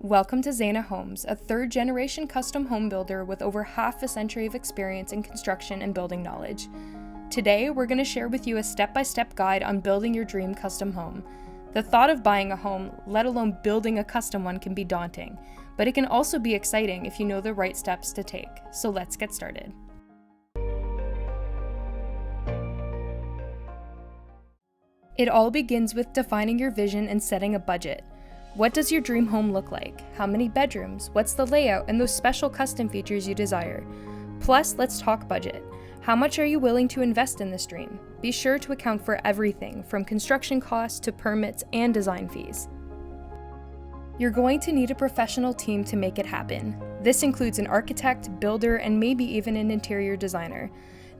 Welcome to Zana Homes, a third-generation custom home builder with over half a century of experience in construction and building knowledge. Today, we're going to share with you a step-by-step guide on building your dream custom home. The thought of buying a home, let alone building a custom one, can be daunting, but it can also be exciting if you know the right steps to take. So let's get started. It all begins with defining your vision and setting a budget. What does your dream home look like? How many bedrooms? What's the layout and those special custom features you desire? Plus, let's talk budget. How much are you willing to invest in this dream? Be sure to account for everything from construction costs to permits and design fees. You're going to need a professional team to make it happen. This includes an architect, builder, and maybe even an interior designer.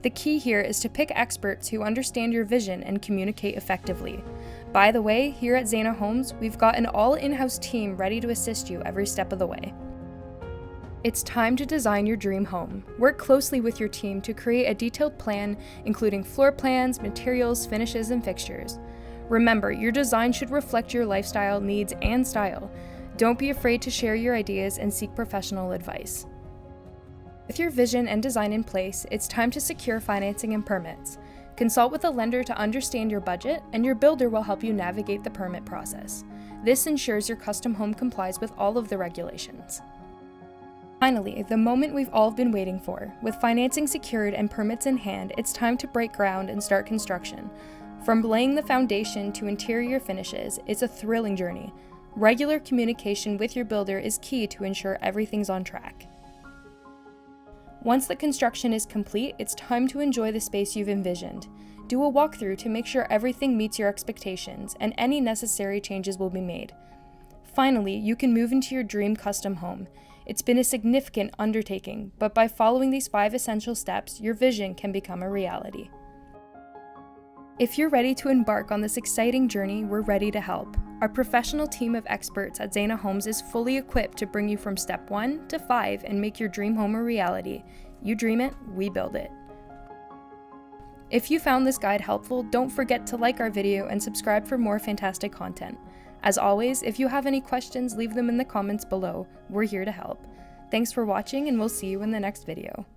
The key here is to pick experts who understand your vision and communicate effectively. By the way, here at Zana Homes, we've got an all in-house team ready to assist you every step of the way. It's time to design your dream home. Work closely with your team to create a detailed plan, including floor plans, materials, finishes, and fixtures. Remember, your design should reflect your lifestyle, needs, and style. Don't be afraid to share your ideas and seek professional advice. With your vision and design in place, it's time to secure financing and permits. Consult with a lender to understand your budget, and your builder will help you navigate the permit process. This ensures your custom home complies with all of the regulations. Finally, the moment we've all been waiting for. With financing secured and permits in hand, it's time to break ground and start construction. From laying the foundation to interior finishes, it's a thrilling journey. Regular communication with your builder is key to ensure everything's on track. Once the construction is complete, it's time to enjoy the space you've envisioned. Do a walkthrough to make sure everything meets your expectations, and any necessary changes will be made. Finally, you can move into your dream custom home. It's been a significant undertaking, but by following these 5 essential steps, your vision can become a reality. If you're ready to embark on this exciting journey, we're ready to help. Our professional team of experts at Zana Homes is fully equipped to bring you from step 1 to 5 and make your dream home a reality. You dream it, we build it. If you found this guide helpful, don't forget to like our video and subscribe for more fantastic content. As always, if you have any questions, leave them in the comments below. We're here to help. Thanks for watching, and we'll see you in the next video.